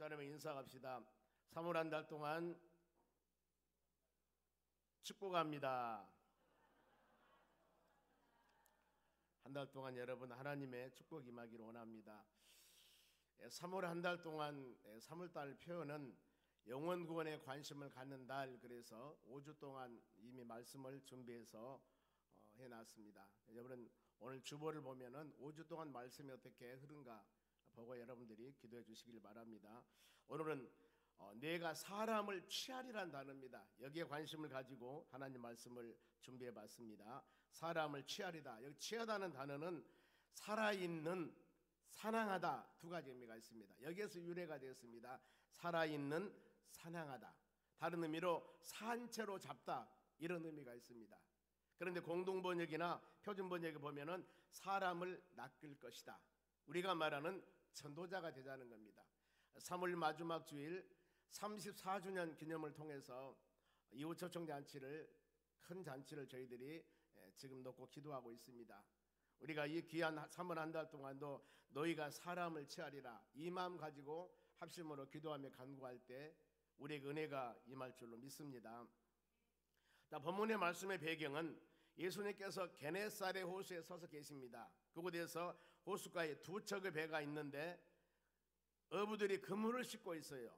집사람의 인사갑시다. 3월 한 달 동안 축복합니다. 한 달 동안 여러분 하나님의 축복 임하기를 원합니다. 3월 한 달 동안 3월달 표현은 영혼 구원에 관심을 갖는 달, 그래서 5주 동안 이미 말씀을 준비해서 해놨습니다. 여러분 오늘 주보를 보면은 5주 동안 말씀이 어떻게 흐른가 보고 여러분들이 기도해 주시길 바랍니다. 오늘은 내가 사람을 취하리란 단어입니다. 여기에 관심을 가지고 하나님 말씀을 준비해 봤습니다. 사람을 취하리다. 여기 취하다는 단어는 살아있는, 사랑하다, 두 가지 의미가 있습니다. 여기에서 유래가 되었습니다. 살아있는, 사랑하다. 다른 의미로 산채로 잡다, 이런 의미가 있습니다. 그런데 공동번역이나 표준번역에 보면은 사람을 낚을 것이다, 우리가 말하는 전도자가 되자는 겁니다. 3월 마지막 주일 34주년 기념을 통해서 이웃초청 잔치를, 큰 잔치를 저희들이 지금 놓고 기도하고 있습니다. 우리가 이 귀한 3월 한 달 동안도 너희가 사람을 취하리라, 이 마음 가지고 합심으로 기도하며 간구할 때 우리에게 은혜가 임할 줄로 믿습니다. 본문의 말씀의 배경은 예수님께서 게네사렛 호수에 서서 계십니다. 그곳에서 호숫가에 두 척의 배가 있는데 어부들이 그물을 싣고 있어요.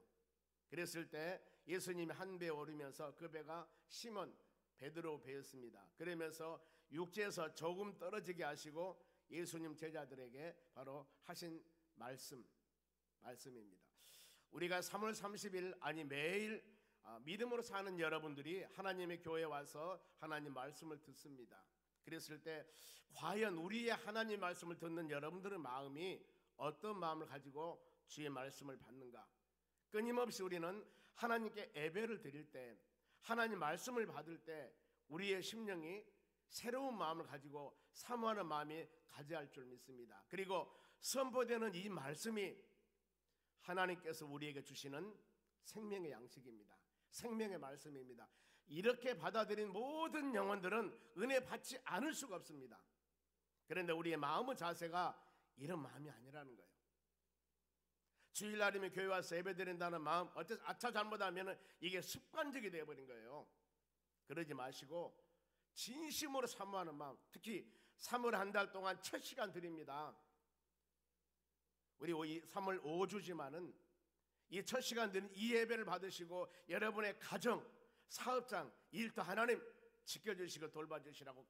그랬을 때 예수님이 한 배에 오르면서 그 배가 시몬 베드로 배였습니다. 그러면서 육지에서 조금 떨어지게 하시고 예수님 제자들에게 바로 하신 말씀입니다. 우리가 3월 30일 아니 매일 믿음으로 사는 여러분들이 하나님의 교회에 와서 하나님 말씀을 듣습니다. 그랬을 때 과연 우리의 하나님 말씀을 듣는 여러분들의 마음이 어떤 마음을 가지고 주의 말씀을 받는가? 끊임없이 우리는 하나님께 예배를 드릴 때, 하나님 말씀을 받을 때 우리의 심령이 새로운 마음을 가지고 사모하는 마음이 가져야 할 줄 믿습니다. 그리고 선포되는 이 말씀이 하나님께서 우리에게 주시는 생명의 양식입니다. 생명의 말씀입니다. 이렇게 받아들인 모든 영혼들은 은혜 받지 않을 수가 없습니다. 그런데 우리의 마음의 자세가 이런 마음이 아니라는 거예요. 주일날이면 교회 와서 예배드린다는 마음, 아차 잘못하면 이게 습관적이 되어버린 거예요. 그러지 마시고 진심으로 사모하는 마음, 특히 3월 한 달 동안 첫 시간 드립니다. 우리 3월 5주지만은 이 첫 시간 드린 이 예배를 받으시고 여러분의 가정, 사업장, 일도 하나님 지켜주시고 돌봐주시라고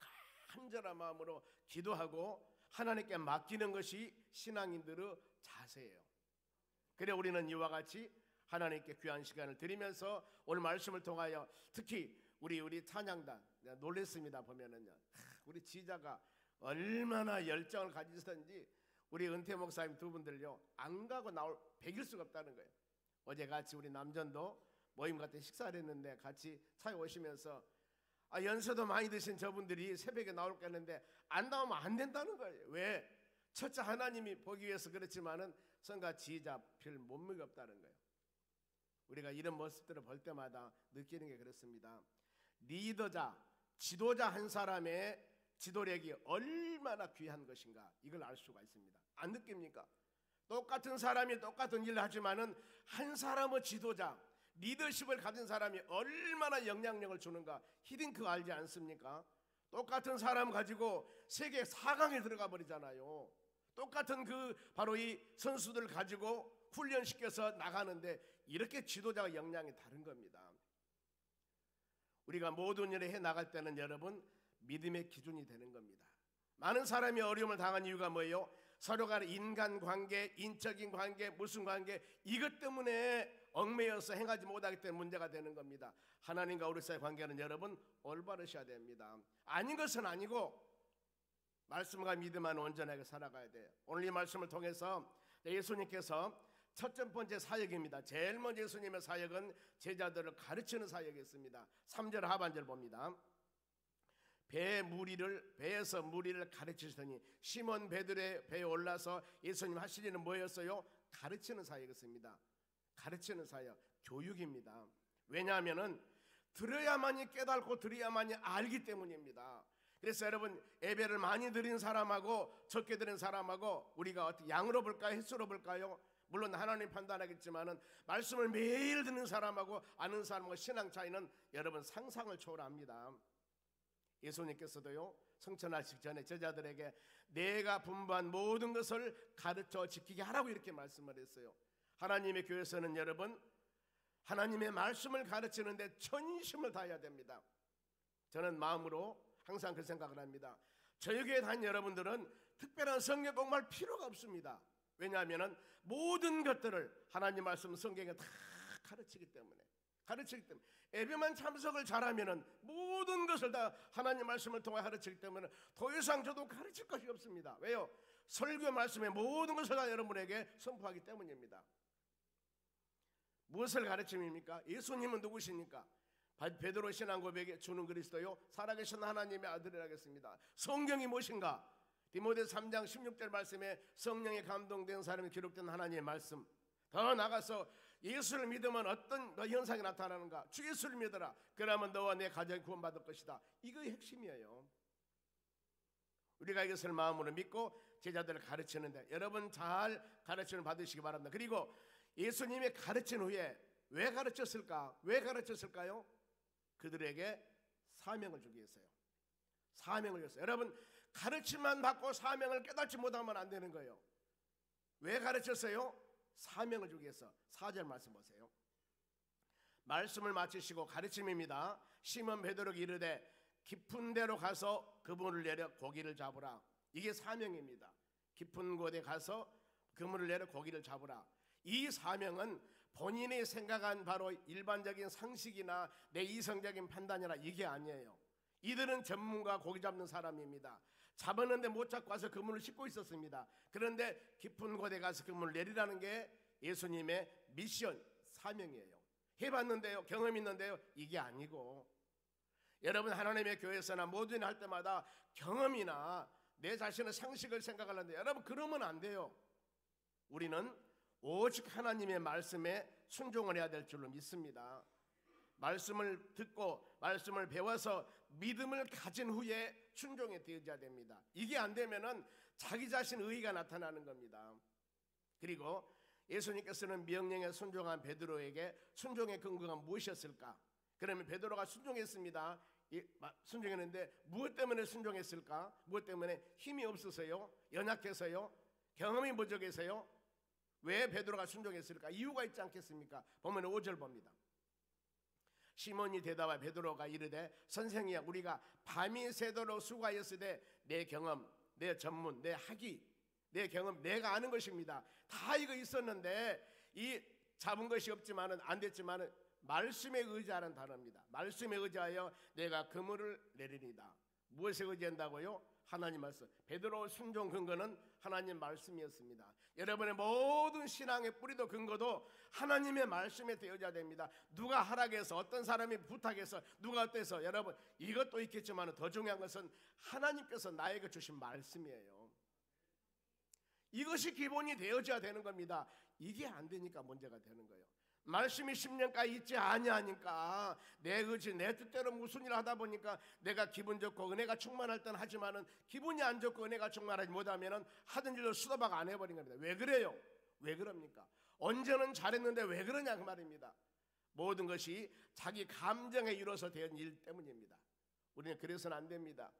간절한 마음으로 기도하고 하나님께 맡기는 것이 신앙인들의 자세예요. 그래 우리는 이와 같이 하나님께 귀한 시간을 드리면서 오늘 말씀을 통하여 특히 우리 찬양단 놀랬습니다. 보면은요, 우리 지자가 얼마나 열정을 가지셨는지 우리 은퇴 목사님 두 분들요 안 가고 나올 100일 수가 없다는 거예요. 어제 같이 우리 남전도 모임 같은 식사를 했는데 같이 차에 오시면서 연세도 많이 드신 저분들이 새벽에 나올까 했는데 안 나오면 안 된다는 거예요. 왜? 첫째 하나님이 보기 위해서 그렇지만은 성가 지휘자 별 몸무게 없다는 거예요. 우리가 이런 모습들을 볼 때마다 느끼는 게 그렇습니다. 리더자, 지도자 한 사람의 지도력이 얼마나 귀한 것인가, 이걸 알 수가 있습니다. 안 느낍니까? 똑같은 사람이 똑같은 일을 하지만은 한 사람의 지도자, 리더십을 가진 사람이 얼마나 영향력을 주는가, 히딩크 알지 않습니까? 똑같은 사람 가지고 세계 4강에 들어가 버리잖아요. 똑같은 바로 이 선수들 가지고 훈련시켜서 나가는데 이렇게 지도자의 역량이 다른 겁니다. 우리가 모든 일을 해 나갈 때는 여러분 믿음의 기준이 되는 겁니다. 많은 사람이 어려움을 당한 이유가 뭐예요? 서로 간의 인간관계, 인적인 관계, 무슨 관계, 이것 때문에 얽매여서 행하지 못하기 때문에 문제가 되는 겁니다. 하나님과 우리 사이의 관계는 여러분 올바르셔야 됩니다. 아닌 것은 아니고 말씀과 믿음만 온전하게 살아가야 돼요. 오늘 이 말씀을 통해서 예수님께서 첫 번째 사역입니다. 제일 먼저 예수님의 사역은 제자들을 가르치는 사역이었습니다. 3절 하반절 봅니다. 배에서 무리를 가르치시더니 시몬 베드로의 배에 올라서 예수님 하실 일은 뭐였어요? 가르치는 사역이었습니다. 가르치는 사역, 교육입니다. 왜냐하면 들어야만이 깨닫고 들어야만이 알기 때문입니다. 그래서 여러분 예배를 많이 드린 사람하고 적게 드린 사람하고 우리가 어떻게 양으로 볼까요? 횟수로 볼까요? 물론 하나님 판단하겠지만은 말씀을 매일 듣는 사람하고 아는 사람과 신앙 차이는 여러분 상상을 초월합니다. 예수님께서도요 성천하시기 전에 제자들에게 내가 분부한 모든 것을 가르쳐 지키게 하라고 이렇게 말씀을 했어요. 하나님의 교회에서는 여러분 하나님의 말씀을 가르치는데 전심을 다해야 됩니다. 저는 마음으로 항상 그 생각을 합니다. 저희 교회 다닌 여러분들은 특별한 성경 공부할 필요가 없습니다. 왜냐하면 모든 것들을 하나님 말씀 성경에 다 가르치기 때문에 예배만 참석을 잘하면은 모든 것을 다 하나님 말씀을 통해 가르치기 때문에 더 이상 저도 가르칠 것이 없습니다. 왜요? 설교 말씀의 모든 것을 다 여러분에게 선포하기 때문입니다. 무엇을 가르침입니까? 예수님은 누구십니까? 베드로 신앙 고백에 주는 그리스도요 살아계신 하나님의 아들이라겠습니다. 성경이 무엇인가? 디모데 3장 16절 말씀에 성령에 감동된 사람이 기록된 하나님의 말씀. 더 나가서 예수를 믿으면 어떤 현상이 나타나는가? 주 예수를 믿어라. 그러면 너와 내 가정이 구원받을 것이다. 이거의 핵심이에요. 우리가 이것을 마음으로 믿고 제자들을 가르치는데 여러분 잘 가르침을 받으시기 바랍니다. 그리고 예수님이 가르친 후에 왜 가르쳤을까? 왜 가르쳤을까요? 그들에게 사명을 주기 위해서요. 사명을 줬어요. 여러분 가르침만 받고 사명을 깨닫지 못하면 안 되는 거예요. 왜 가르쳤어요? 사명을 주기 위해서. 4절 말씀 보세요. 말씀을 마치시고 가르침입니다. 시몬 베드로가 이르되 깊은 데로 가서 그물을 내려 고기를 잡으라. 이게 사명입니다. 깊은 곳에 가서 그물을 내려 고기를 잡으라. 이 사명은 본인이 생각한 바로 일반적인 상식이나 내 이성적인 판단이나 이게 아니에요. 이들은 전문가 고기 잡는 사람입니다. 잡았는데 못 잡고 와서 그물을 싣고 있었습니다. 그런데 깊은 곳에 가서 그물을 내리라는 게 예수님의 미션, 사명이에요. 해봤는데요, 경험 있는데요, 이게 아니고 여러분 하나님의 교회에서나 뭐든 할 때마다 경험이나 내 자신의 상식을 생각하는데 여러분 그러면 안 돼요. 우리는 오직 하나님의 말씀에 순종을 해야 될 줄로 믿습니다. 말씀을 듣고 말씀을 배워서 믿음을 가진 후에 순종에 되어야 됩니다. 이게 안 되면은 자기 자신 의의가 나타나는 겁니다. 그리고 예수님께서는 명령에 순종한 베드로에게 순종의 근거가 무엇이었을까? 그러면 베드로가 순종했습니다. 순종했는데 무엇 때문에 순종했을까? 무엇 때문에? 힘이 없어서요? 연약해서요? 경험이 부족해서요? 왜 베드로가 순종했을까? 이유가 있지 않겠습니까? 보면 5절 봅니다. 시몬이 대답하여 베드로가 이르되 선생이야 우리가 밤이 새도록 수고하였으되 내 경험, 내 전문, 내 학위, 내 경험 내가 아는 것입니다. 다 이거 있었는데 이 잡은 것이 없지만은 안 됐지만은 말씀에 의지하는 단어입니다. 말씀에 의지하여 내가 그물을 내리니다. 무엇에 의지한다고요? 하나님 말씀. 베드로 순종 근거는 하나님 말씀이었습니다. 여러분의 모든 신앙의 뿌리도 근거도 하나님의 말씀에 되어져야 됩니다. 누가 하락해서 어떤 사람이 부탁해서 누가 어때서 여러분 이것도 있겠지만 더 중요한 것은 하나님께서 나에게 주신 말씀이에요. 이것이 기본이 되어져야 되는 겁니다. 이게 안 되니까 문제가 되는 거예요. 말씀이 10년까지 있지 아니하니까 내 의지 내 뜻대로 무슨 일을 하다 보니까 내가 기분 좋고 은혜가 충만할 때는 하지만은 기분이 안 좋고 은혜가 충만하지 못하면은 하던 일을 수다박 안 해버린 겁니다. 왜 그래요? 왜 그럽니까? 언제는 잘했는데 왜 그러냐 그 말입니다. 모든 것이 자기 감정에 이뤄서 된 일 때문입니다. 우리는 그래서는 안 됩니다.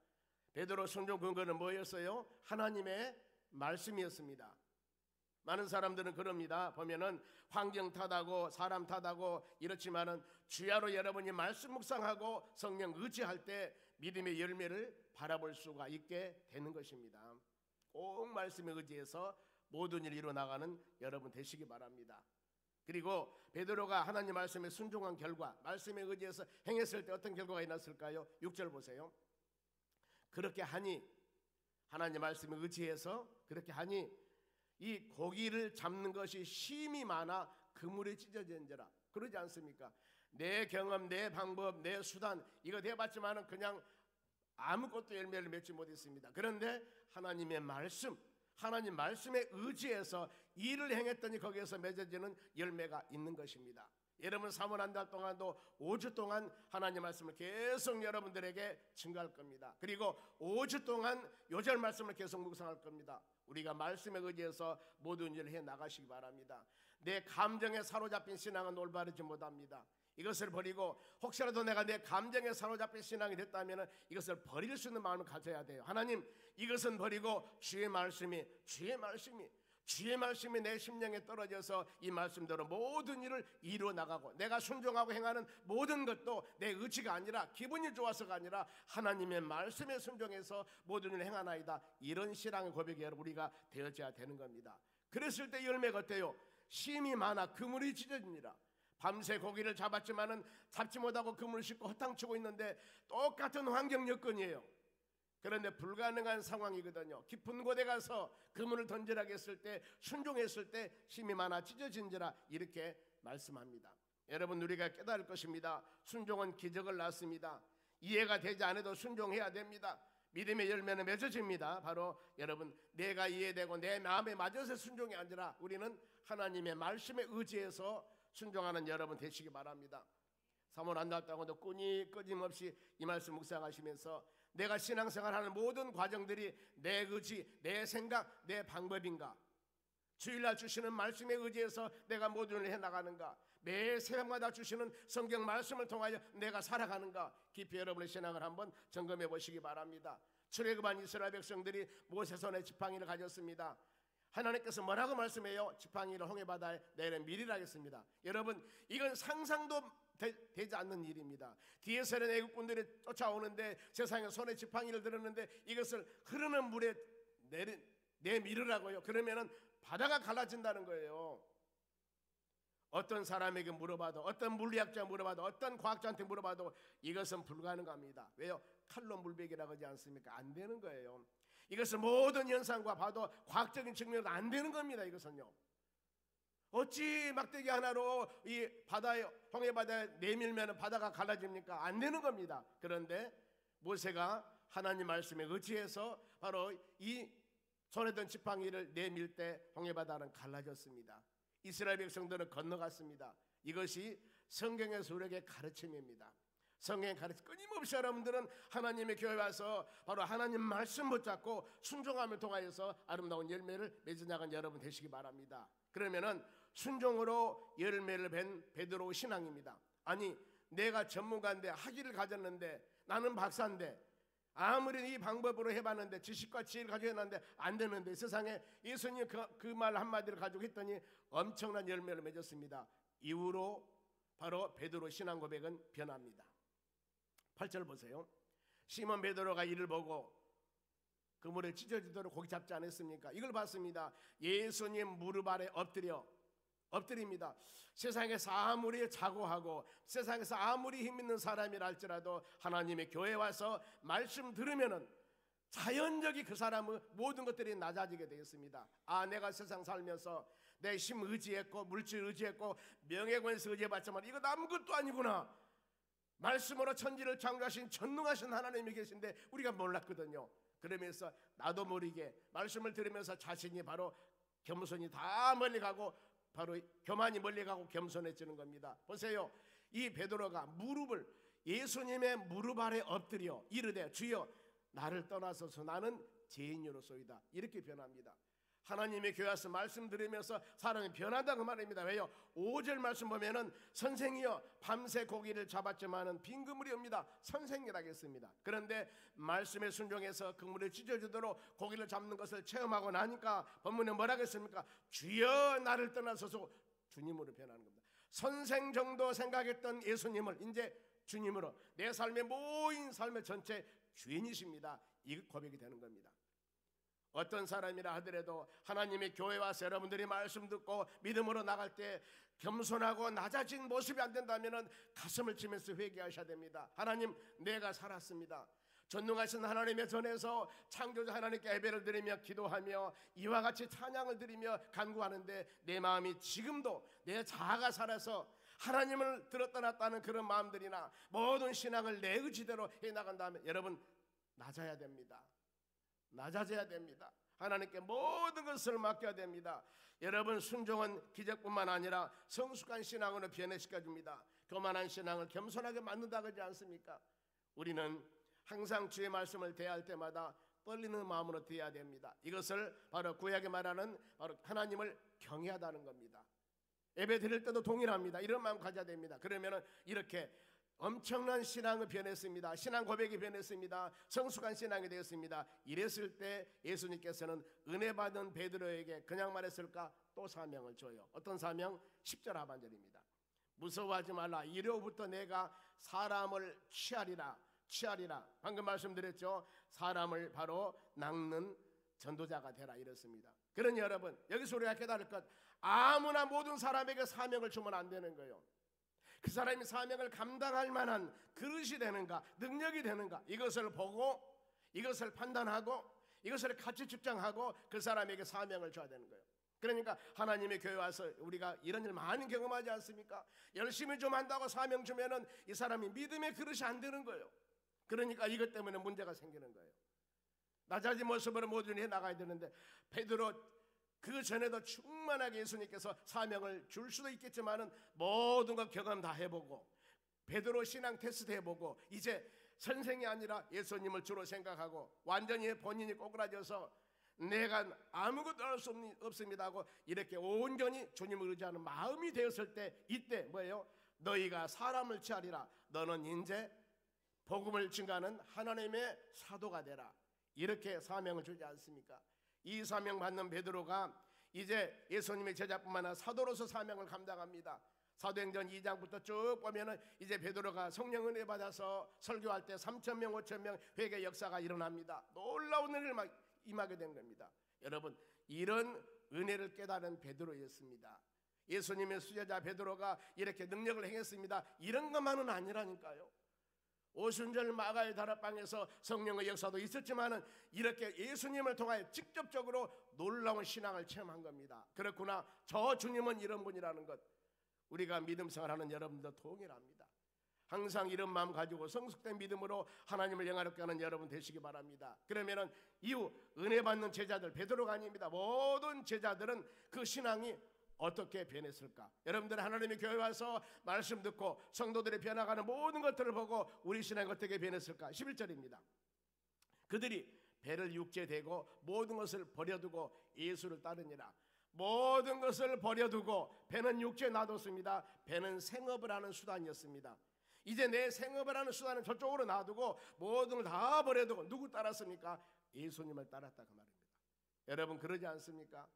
베드로 순종 근거는 뭐였어요? 하나님의 말씀이었습니다. 많은 사람들은 그럽니다. 보면은 환경 탓하고 사람 탓하고 이렇지만은 주야로 여러분이 말씀 묵상하고 성령 의지할 때 믿음의 열매를 바라볼 수가 있게 되는 것입니다. 꼭 말씀에 의지해서 모든 일을 이루어나가는 여러분 되시기 바랍니다. 그리고 베드로가 하나님 말씀에 순종한 결과 말씀에 의지해서 행했을 때 어떤 결과가 있었을까요? 6절 보세요. 그렇게 하니 하나님 말씀에 의지해서 그렇게 하니 이 고기를 잡는 것이 힘이 많아 그물에 찢어진지라. 그러지 않습니까? 내 경험, 내 방법, 내 수단 이거 해봤지만은 그냥 아무것도 열매를 맺지 못했습니다. 그런데 하나님의 말씀, 하나님 말씀에 의지해서 일을 행했더니 거기에서 맺어지는 열매가 있는 것입니다. 여러분 사모를 한 달 동안도 5주 동안 하나님 말씀을 계속 여러분들에게 증거할 겁니다. 그리고 5주 동안 요절 말씀을 계속 묵상할 겁니다. 우리가 말씀에 의지해서 모든 일을 해 나가시기 바랍니다. 내 감정에 사로잡힌 신앙은 올바르지 못합니다. 이것을 버리고 혹시라도 내가 내 감정에 사로잡힌 신앙이 됐다면 이것을 버릴 수 있는 마음을 가져야 돼요. 하나님, 이것은 버리고 주의 말씀이 내 심령에 떨어져서 이 말씀대로 모든 일을 이루어 나가고 내가 순종하고 행하는 모든 것도 내 의지가 아니라 기분이 좋아서가 아니라 하나님의 말씀에 순종해서 모든 일을 행하나이다. 이런 신앙의 고백이 여러분 우리가 되어져야 되는 겁니다. 그랬을 때 열매가 어때요? 심이 많아 그물이 찢어집니다. 밤새 고기를 잡았지만은 잡지 못하고 그물을 싣고 허탕치고 있는데 똑같은 환경 여건이에요. 그런데 불가능한 상황이거든요. 깊은 곳에 가서 그물을 던지라고 했을 때 순종했을 때 힘이 많아 찢어진지라 이렇게 말씀합니다. 여러분 우리가 깨달을 것입니다. 순종은 기적을 낳습니다. 이해가 되지 않아도 순종해야 됩니다. 믿음의 열매는 맺어집니다. 바로 여러분 내가 이해되고 내 마음에 맞아서 순종이 아니라 우리는 하나님의 말씀에 의지해서 순종하는 여러분 되시기 바랍니다. 사모를 한 달 동안도 끊임없이 이 말씀 묵상하시면서 내가 신앙생활하는 모든 과정들이 내 의지, 내 생각, 내 방법인가? 주일날 주시는 말씀에 의지해서 내가 모든 일을 해나가는가? 매 새벽마다 주시는 성경 말씀을 통하여 내가 살아가는가? 깊이 여러분의 신앙을 한번 점검해 보시기 바랍니다. 출애굽한 이스라엘 백성들이 모세 손에 지팡이를 가졌습니다. 하나님께서 뭐라고 말씀해요? 지팡이를 홍해바다에 내려밀이라 했습니다. 여러분 이건 상상도 되지 않는 일입니다. 뒤에서는 애국군들이 쫓아오는데 세상에 손에 지팡이를 들었는데 이것을 흐르는 물에 내밀으라고요. 그러면은 바다가 갈라진다는 거예요. 어떤 사람에게 물어봐도, 어떤 물리학자 물어봐도, 어떤 과학자한테 물어봐도 이것은 불가능합니다. 왜요? 칼로 물베기라고 하지 않습니까? 안 되는 거예요. 이것은 모든 현상과 봐도 과학적인 측면으로 안 되는 겁니다. 이것은요. 어찌 막대기 하나로 이 바다에 홍해바다에 내밀면 바다가 갈라집니까? 안 되는 겁니다. 그런데 모세가 하나님 말씀에 의지해서 바로 이 손에 든 지팡이를 내밀 때 홍해바다는 갈라졌습니다. 이스라엘 백성들은 건너갔습니다. 이것이 성경에서 우리에게 가르침입니다. 성경의 가르침 끊임없이 여러분들은 하나님의 교회에 와서 바로 하나님 말씀 붙잡고 순종함을 통하여서 아름다운 열매를 맺어나간 여러분 되시기 바랍니다. 그러면은 순종으로 열매를 뵌 베드로 신앙입니다. 아니 내가 전문가인데 학위를 가졌는데 나는 박사인데 아무리 이 방법으로 해봤는데 지식과 지혜를 가지고 했는데 안 되는데 세상에 예수님 그 말 한마디를 가지고 했더니 엄청난 열매를 맺었습니다. 이후로 바로 베드로 신앙 고백은 변합니다. 8절 보세요. 시몬 베드로가 이를 보고 그물에 찢어지도록 고기 잡지 않았습니까? 이걸 봤습니다. 예수님 무릎 아래 엎드립니다. 세상에서 아무리 자고하고 세상에서 아무리 힘 있는 사람이라 할지라도 하나님의 교회에 와서 말씀 들으면은 자연적이 그 사람의 모든 것들이 낮아지게 되었습니다. 아, 내가 세상 살면서 내 힘 의지했고 물질 의지했고 명예권에서 의지해봤지만 이거 아무것도 아니구나. 말씀으로 천지를 창조하신 전능하신 하나님이 계신데 우리가 몰랐거든요. 그러면서 나도 모르게 말씀을 들으면서 자신이 바로 겸손이 다 멀리 가고 바로 교만이 멀리 가고 겸손해지는 겁니다. 보세요. 이 베드로가 무릎을 예수님의 무릎 아래 엎드려 이르되 주여 나를 떠나소서 나는 죄인으로소이다. 이렇게 변합니다. 하나님의 교회 와서 말씀 들으면서 사람이 변한다 그 말입니다. 왜요? 5절 말씀 보면은 선생이여 밤새 고기를 잡았지만은 빈 그물이 옵니다. 선생이라고 했습니다. 그런데 말씀에 순종해서 그물을 찢어지도록 고기를 잡는 것을 체험하고 나니까 본문에 뭐라고 했습니까? 주여 나를 떠나소서 주님으로 변하는 겁니다. 선생 정도 생각했던 예수님을 이제 주님으로 내 삶의 모인 삶의 전체 주인이십니다. 이 고백이 되는 겁니다. 어떤 사람이라 하더라도 하나님의 교회 와서 여러분들이 말씀 듣고 믿음으로 나갈 때 겸손하고 낮아진 모습이 안 된다면 가슴을 치면서 회개하셔야 됩니다. 하나님 내가 살았습니다. 전능하신 하나님의 전에서 창조자 하나님께 예배를 드리며 기도하며 이와 같이 찬양을 드리며 간구하는데 내 마음이 지금도 내 자아가 살아서 하나님을 들었다 놨다는 그런 마음들이나 모든 신앙을 내 의지대로 해나간다면 여러분 낮아야 됩니다. 낮아져야 됩니다. 하나님께 모든 것을 맡겨야 됩니다. 여러분, 순종은 기적뿐만 아니라 성숙한 신앙으로 변해시켜줍니다. 교만한 신앙을 겸손하게 만든다 그러지 않습니까? 우리는 항상 주의 말씀을 대할 때마다 떨리는 마음으로 대해야 됩니다. 이것을 바로 구약에 말하는 바로 하나님을 경외하다는 겁니다. 예배 드릴 때도 동일합니다. 이런 마음 가져야 됩니다. 그러면은 이렇게 엄청난 신앙을 변했습니다. 신앙 고백이 변했습니다. 성숙한 신앙이 되었습니다. 이랬을 때 예수님께서는 은혜 받은 베드로에게 그냥 말했을까? 또 사명을 줘요. 어떤 사명? 10절 하반절입니다. 무서워하지 말라. 이로부터 내가 사람을 취하리라. 방금 말씀드렸죠. 사람을 바로 낚는 전도자가 되라 이렇습니다. 그러니 여러분, 여기서 우리가 깨달을 것, 아무나 모든 사람에게 사명을 주면 안 되는 거예요. 그 사람이 사명을 감당할 만한 그릇이 되는가, 능력이 되는가, 이것을 보고, 이것을 판단하고, 이것을 같이 집중하고 그 사람에게 사명을 줘야 되는 거예요. 그러니까 하나님의 교회 와서 우리가 이런 일 많이 경험하지 않습니까? 열심히 좀 한다고 사명 주면은 이 사람이 믿음의 그릇이 안 되는 거예요. 그러니까 이것 때문에 문제가 생기는 거예요. 낮아진 모습으로 모든 일 나가야 되는데, 베드로 그 전에도 충만하게 예수님께서 사명을 줄 수도 있겠지만은 모든 것 경험 다 해보고 베드로 신앙 테스트 해보고 이제 선생이 아니라 예수님을 주로 생각하고 완전히 본인이 꼬꾸라져서 내가 아무것도 할 수 없습니다 하고 이렇게 온전히 주님을 의지하는 마음이 되었을 때, 이때 뭐예요? 너희가 사람을 취하리라. 너는 이제 복음을 증가하는 하나님의 사도가 되라. 이렇게 사명을 주지 않습니까? 이 사명 받는 베드로가 이제 예수님의 제자뿐만 아니라 사도로서 사명을 감당합니다. 사도행전 2장부터 쭉 보면은 이제 베드로가 성령 은혜 받아서 설교할 때 3,000명 5,000명 회개 역사가 일어납니다. 놀라운 은혜를 막 임하게 된 겁니다. 여러분, 이런 은혜를 깨달은 베드로였습니다. 예수님의 수제자 베드로가 이렇게 능력을 행했습니다. 이런 것만은 아니라니까요. 오순절 마가의 다락방에서 성령의 역사도 있었지만은 이렇게 예수님을 통하여 직접적으로 놀라운 신앙을 체험한 겁니다. 그렇구나, 저 주님은 이런 분이라는 것, 우리가 믿음 생활하는 여러분도 동일합니다. 항상 이런 마음 가지고 성숙된 믿음으로 하나님을 영화롭게 하는 여러분 되시기 바랍니다. 그러면은 이후 은혜 받는 제자들, 베드로가 아닙니다. 모든 제자들은 그 신앙이 어떻게 변했을까? 여러분들 하나님의 교회 와서 말씀 듣고 성도들이 변화가는 모든 것들을 보고 우리 신앙이 어떻게 변했을까? 11절입니다. 그들이 배를 육제되고 모든 것을 버려두고 예수를 따르니라. 모든 것을 버려두고, 배는 육제 놔뒀습니다. 배는 생업을 하는 수단이었습니다. 이제 내 생업을 하는 수단은 저쪽으로 놔두고 모든 걸 다 버려두고 누구 따랐습니까? 예수님을 따랐다 그 말입니다. 여러분, 그러지 않습니까?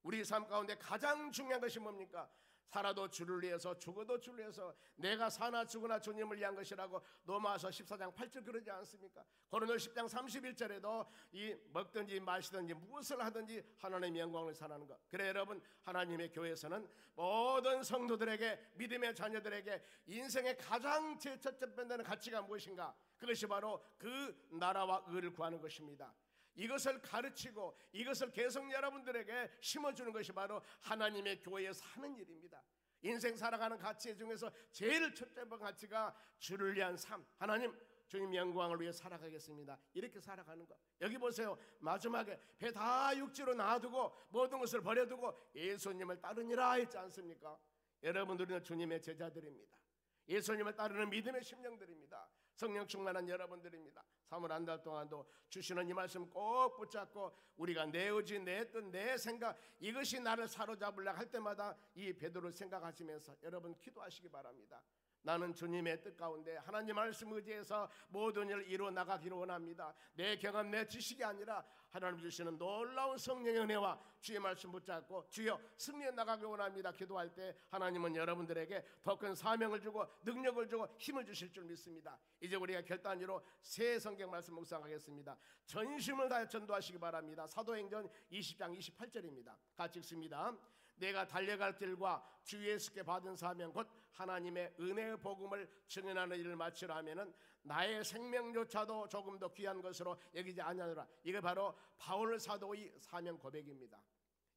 우리 삶 가운데 가장 중요한 것이 뭡니까? 살아도 주를 위해서 죽어도 주를 위해서, 내가 사나 죽으나 주님을 위한 것이라고 로마서 14장 8절 그러지 않습니까? 고린도서 10장 31절에도 이 먹든지 마시든지 무엇을 하든지 하나님의 영광을 사랑하는 것. 그래 여러분, 하나님의 교회에서는 모든 성도들에게, 믿음의 자녀들에게 인생의 가장 첫째 밴드는 가치가 무엇인가? 그것이 바로 그 나라와 의를 구하는 것입니다. 이것을 가르치고 이것을 계속 여러분들에게 심어주는 것이 바로 하나님의 교회에 사는 일입니다. 인생 살아가는 가치 중에서 제일 첫째 가치가 주를 위한 삶, 하나님 주님 영광을 위해 살아가겠습니다, 이렇게 살아가는 것. 여기 보세요. 마지막에 배 다 육지로 놔두고 모든 것을 버려두고 예수님을 따르니라 했지 않습니까? 여러분들은 주님의 제자들입니다. 예수님을 따르는 믿음의 심령들입니다. 성령 충만한 여러분들입니다. 3월 한 달 동안도 주시는 이 말씀 꼭 붙잡고 우리가 내 의지, 내 뜻, 내 생각, 이것이 나를 사로잡으려고 할 때마다 이 베드로를 생각하시면서 여러분 기도하시기 바랍니다. 나는 주님의 뜻 가운데 하나님 말씀 의지해서 모든 일을 이루어 나가기를 원합니다. 내 경험, 내 지식이 아니라 하나님 주시는 놀라운 성령의 은혜와 주의 말씀 붙잡고 주여 승리해 나가기를 원합니다. 기도할 때 하나님은 여러분들에게 더 큰 사명을 주고 능력을 주고 힘을 주실 줄 믿습니다. 이제 우리가 결단으로 새 성경 말씀 묵상하겠습니다. 전심을 다해 전도하시기 바랍니다. 사도행전 20장 28절입니다. 같이 읽습니다. 내가 달려갈 길과 주 예수께 받은 사명 곧 하나님의 은혜의 복음을 증언하는 일을 마치려 하면은 나의 생명조차도 조금 더 귀한 것으로 여기지 아니하노라. 이게 바로 바울 사도의 사명 고백입니다.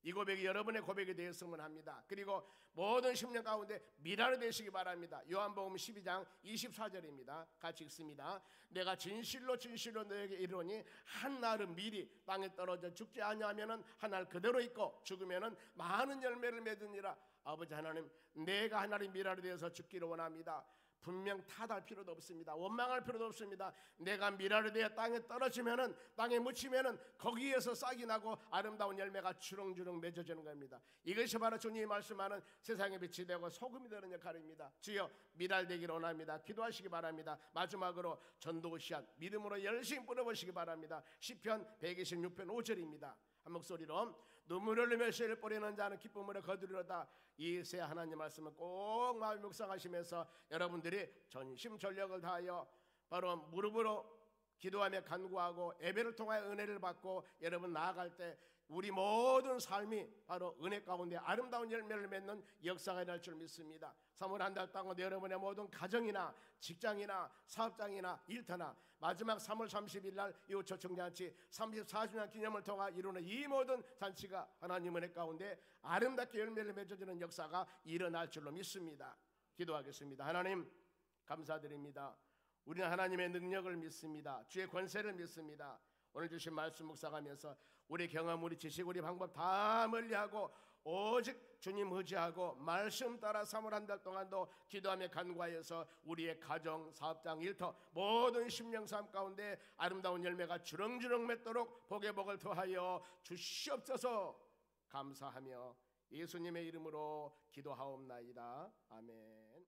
이 고백이 여러분의 고백이 되었으면 합니다. 그리고 모든 10년 가운데 미랄이 되시기 바랍니다. 요한복음 12장 24절입니다. 같이 읽습니다. 내가 진실로 진실로 너에게 이르노니 한 날은 미리 땅에 떨어져 죽지 아니하면은 한 날 그대로 있고 죽으면은 많은 열매를 맺으니라. 아버지 하나님, 내가 하나님 미랄이 되어서 죽기를 원합니다. 분명 탓할 필요도 없습니다. 원망할 필요도 없습니다. 내가 미랄이 되어 땅에 떨어지면은, 땅에 묻히면은 거기에서 싹이 나고 아름다운 열매가 주렁주렁 맺어지는 겁니다. 이것이 바로 주님이 말씀하는 세상의 빛이 되고 소금이 되는 역할입니다. 주여, 미랄 되기를 원합니다. 기도하시기 바랍니다. 마지막으로 전도 씨앗 믿음으로 열심히 뿌려보시기 바랍니다. 시편 126편 5절입니다. 한 목소리로 눈물을 흘리며 씨를 뿌리는 자는 기쁨으로 거두리로다. 이 새 하나님 말씀을 꼭 마음에 묵상하시면서 여러분들이 전심전력을 다하여 바로 무릎으로 기도하며 간구하고 예배를 통하여 은혜를 받고 여러분 나아갈 때 우리 모든 삶이 바로 은혜 가운데 아름다운 열매를 맺는 역사가 일어날 줄 믿습니다. 3월 한 달 동안 여러분의 모든 가정이나 직장이나 사업장이나 일터나 마지막 3월 30일 날 이후 초청잔치 34주년 기념을 통해 이루는 이 모든 잔치가 하나님 은혜 가운데 아름답게 열매를 맺어주는 역사가 일어날 줄로 믿습니다. 기도하겠습니다. 하나님 감사드립니다. 우리는 하나님의 능력을 믿습니다. 주의 권세를 믿습니다. 오늘 주신 말씀 묵상하면서 우리 경험, 우리 지식, 우리 방법 다 멀리하고 오직 주님 의지하고 말씀 따라 3월 한 달 동안도 기도하며 간구하여서 우리의 가정, 사업장, 일터 모든 심령 삶 가운데 아름다운 열매가 주렁주렁 맺도록 복의 복을 더하여 주시옵소서. 감사하며 예수님의 이름으로 기도하옵나이다. 아멘.